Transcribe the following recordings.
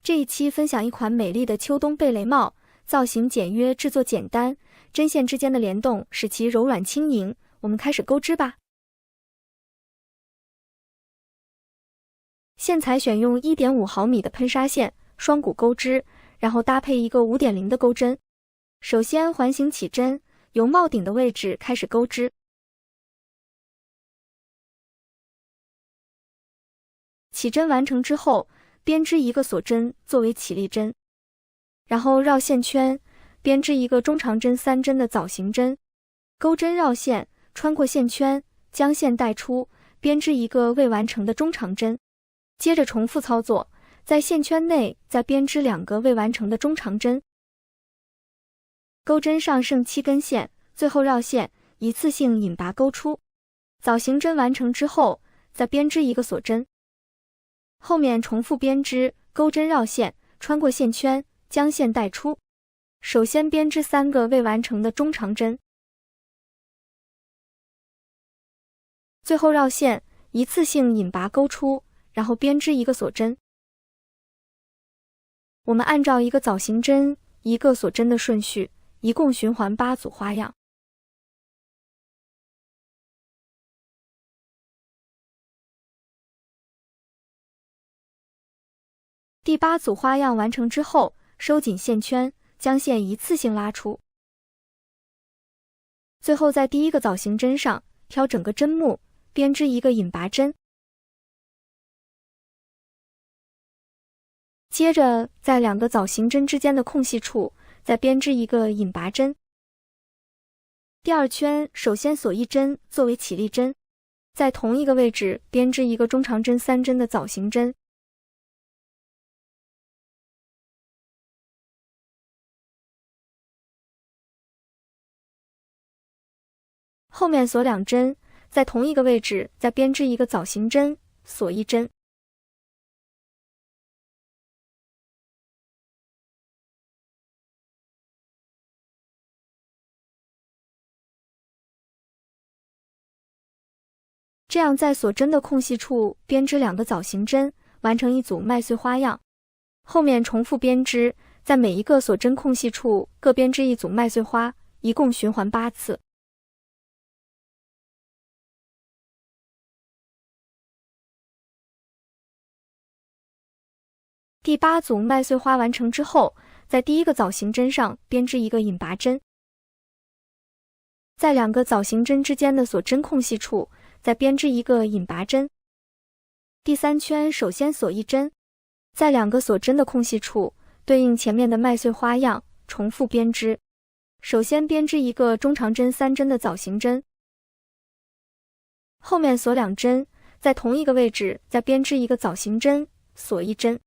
这一期分享一款美丽的秋冬贝雷帽，造型简约，制作简单，针线之间的联动使其柔软轻盈。我们开始钩织吧。线材选用 1.5 毫米的喷砂线，双股钩织，然后搭配一个 5.0 的钩针。首先环形起针，由帽顶的位置开始钩织。起针完成之后，编织一个锁针作为起立针，然后绕线圈，编织一个中长针3针的枣形针，钩针绕线，穿过线圈，将线带出，编织一个未完成的中长针。接着重复操作，在线圈内再编织2个未完成的中长针。钩针上剩7根线，最后绕线，一次性引拔钩出。枣形针完成之后，再编织一个锁针。后面重复编织，钩针绕线，穿过线圈，将线带出。首先编织3个未完成的中长针，最后绕线，一次性引拔钩出，然后编织一个锁针。我们按照一个枣形针、一个锁针的顺序，一共循环8组花样。第8组花样完成之后，收紧线圈，将线一次性拉出。最后在第1个枣形针上挑整个针目，编织一个引拔针。接着在2个枣形针之间的空隙处再编织一个引拔针。第2圈首先锁1针作为起立针，在同一个位置编织一个中长针3针的枣形针。后面锁2针，在同一个位置再编织一个枣形针，锁1针。这样在锁针的空隙处编织2个枣形针，完成一组麦穗花样。后面重复编织，在每一个锁针空隙处各编织一组麦穗花，一共循环8次。第8组麦穗花完成之后，在第1个枣形针上编织一个引拔针，在2个枣形针之间的锁针空隙处再编织一个引拔针。第3圈首先锁1针，在2个锁针的空隙处对应前面的麦穗花样，重复编织。首先编织一个中长针3针的枣形针，后面锁2针，在同一个位置再编织一个枣形针，锁1针。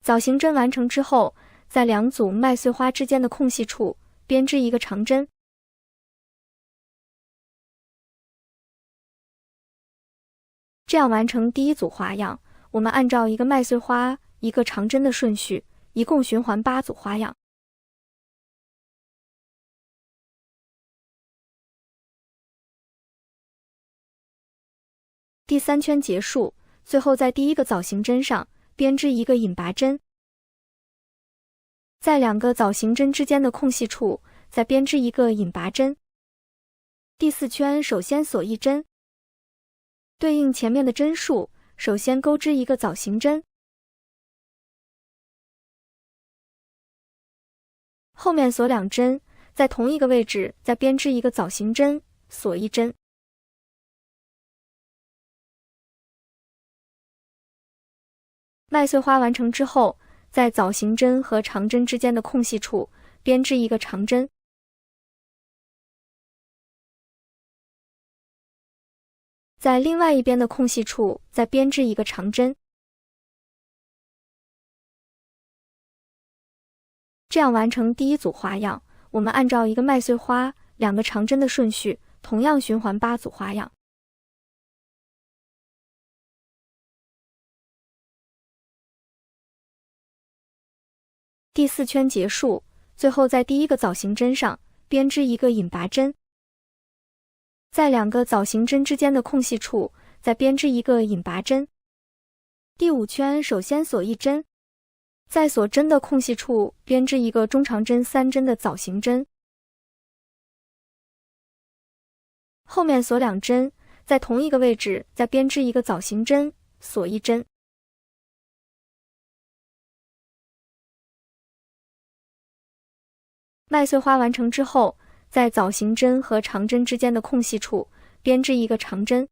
枣形针完成之后，在2组麦穗花之间的空隙处编织一个长针。这样完成第1组花样。我们按照一个麦穗花、一个长针的顺序，一共循环8组花样。第3圈结束，最后在第1个枣形针上编织一个引拔针，在2个枣形针之间的空隙处再编织一个引拔针。第4圈首先锁1针，对应前面的针数，首先钩织一个枣形针，后面锁2针，在同一个位置再编织一个枣形针，锁1针。麦穗花完成之后，在枣形针和长针之间的空隙处编织一个长针，在另外一边的空隙处再编织一个长针。这样完成第1组花样。我们按照一个麦穗花、2个长针的顺序，同样循环8组花样。第4圈结束，最后在第1个枣形针上编织一个引拔针，在两个枣形针之间的空隙处，再编织一个引拔针。第5圈首先锁一针，在锁针的空隙处编织一个中长针3针的枣形针，后面锁2针，在同一个位置再编织一个枣形针，锁一针。麦穗花完成之后，在枣形针和长针之间的空隙处编织一个长针，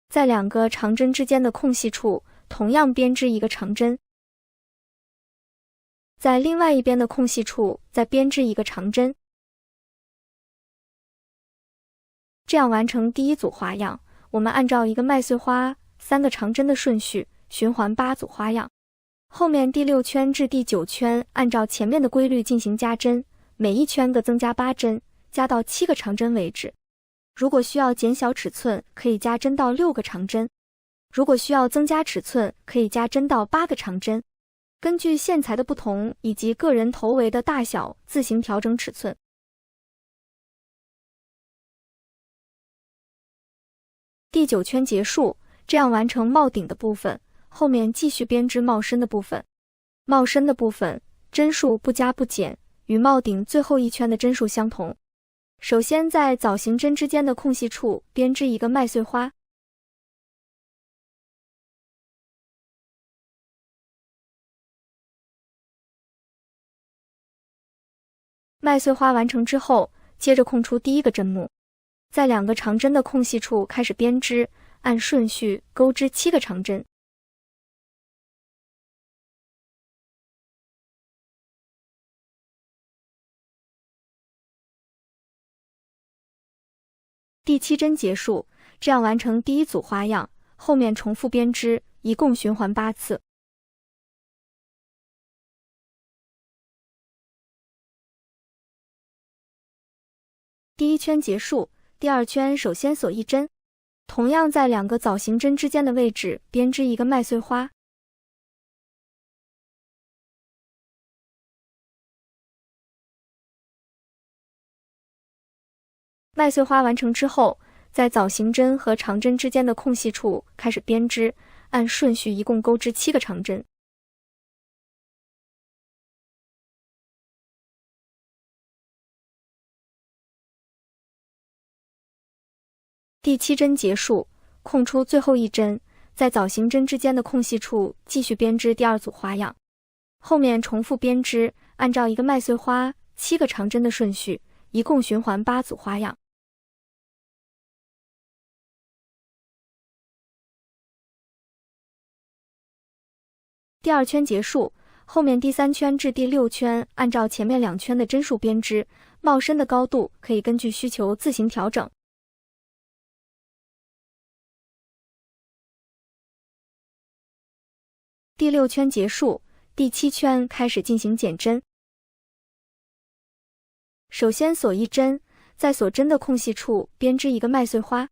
在两个长针之间的空隙处同样编织一个长针，在另外一边的空隙处再编织一个长针。这样完成第1组花样。我们按照一个麦穗花3个长针的顺序循环8组花样。后面第6圈至第9圈按照前面的规律进行加针，每一圈各增加8针，加到7个长针为止。如果需要减小尺寸，可以加针到6个长针；如果需要增加尺寸，可以加针到8个长针。根据线材的不同以及个人头围的大小，自行调整尺寸。第9圈结束，这样完成帽顶的部分。后面继续编织帽身的部分。帽身的部分针数不加不减，与帽顶最后一圈的针数相同。首先在枣形针之间的空隙处编织一个麦穗花。麦穗花完成之后，接着空出第1个针目，在2个长针的空隙处开始编织，按顺序钩织7个长针。第7针结束，这样完成第1组花样，后面重复编织，一共循环8次。第1圈结束，第2圈首先锁一针，同样在2个枣形针之间的位置编织一个麦穗花。麦穗花完成之后，在枣形针和长针之间的空隙处开始编织，按顺序一共钩织7个长针。第7针结束，空出最后一针，在枣形针之间的空隙处继续编织第2组花样。后面重复编织，按照一个麦穗花7个长针的顺序，一共循环8组花样。第2圈结束，后面第3圈至第6圈按照前面2圈的针数编织，帽身的高度可以根据需求自行调整。第6圈结束，第7圈开始进行减针。首先锁一针，在锁针的空隙处编织一个麦穗花。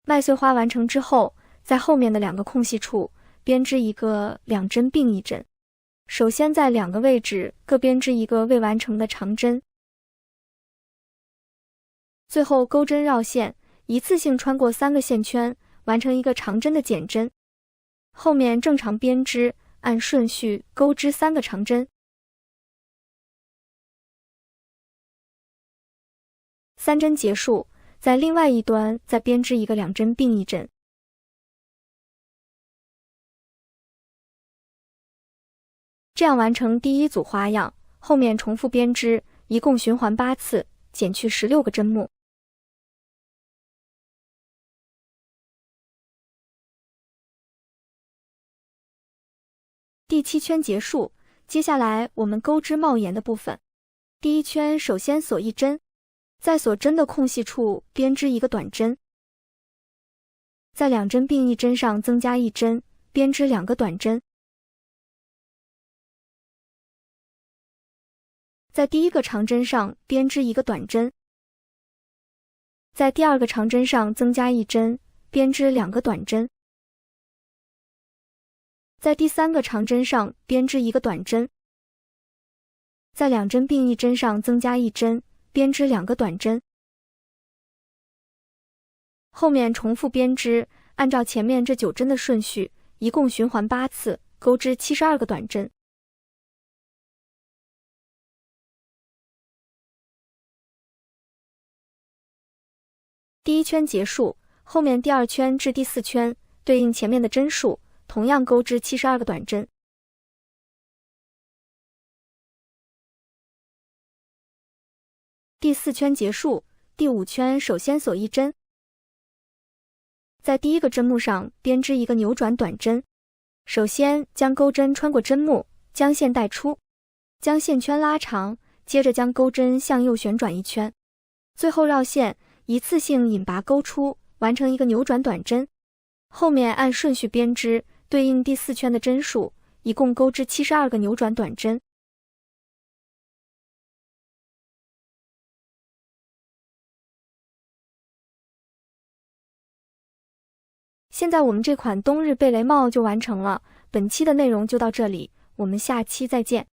麦穗花完成之后，在后面的2个空隙处编织一个2针并一针。首先在2个位置各编织一个未完成的长针，最后钩针绕线，一次性穿过3个线圈，完成一个长针的减针。后面正常编织，按顺序钩织3个长针。3针结束，在另外一端再编织一个2针并一针。这样完成第1组花样，后面重复编织，一共循环8次，减去16个针目。第7圈结束，接下来我们钩织帽檐的部分。第1圈首先锁一针，在锁针的空隙处编织一个短针，在2针并一针上增加1针，编织2个短针。在第1个长针上编织一个短针，在第2个长针上增加1针，编织2个短针。在第3个长针上编织一个短针，在2针并一针上增加1针，编织2个短针。后面重复编织，按照前面这9针的顺序，一共循环8次，钩织72个短针。第1圈结束，后面第2圈至第4圈对应前面的针数，同样钩织72个短针。第4圈结束，第5圈首先锁1针，在第1个针目上编织一个扭转短针。首先将钩针穿过针目，将线带出，将线圈拉长，接着将钩针向右旋转1圈，最后绕线，一次性引拔钩出，完成一个扭转短针。后面按顺序编织，对应第4圈的针数，一共钩织72个扭转短针。现在我们这款冬日贝雷帽就完成了，本期的内容就到这里，我们下期再见。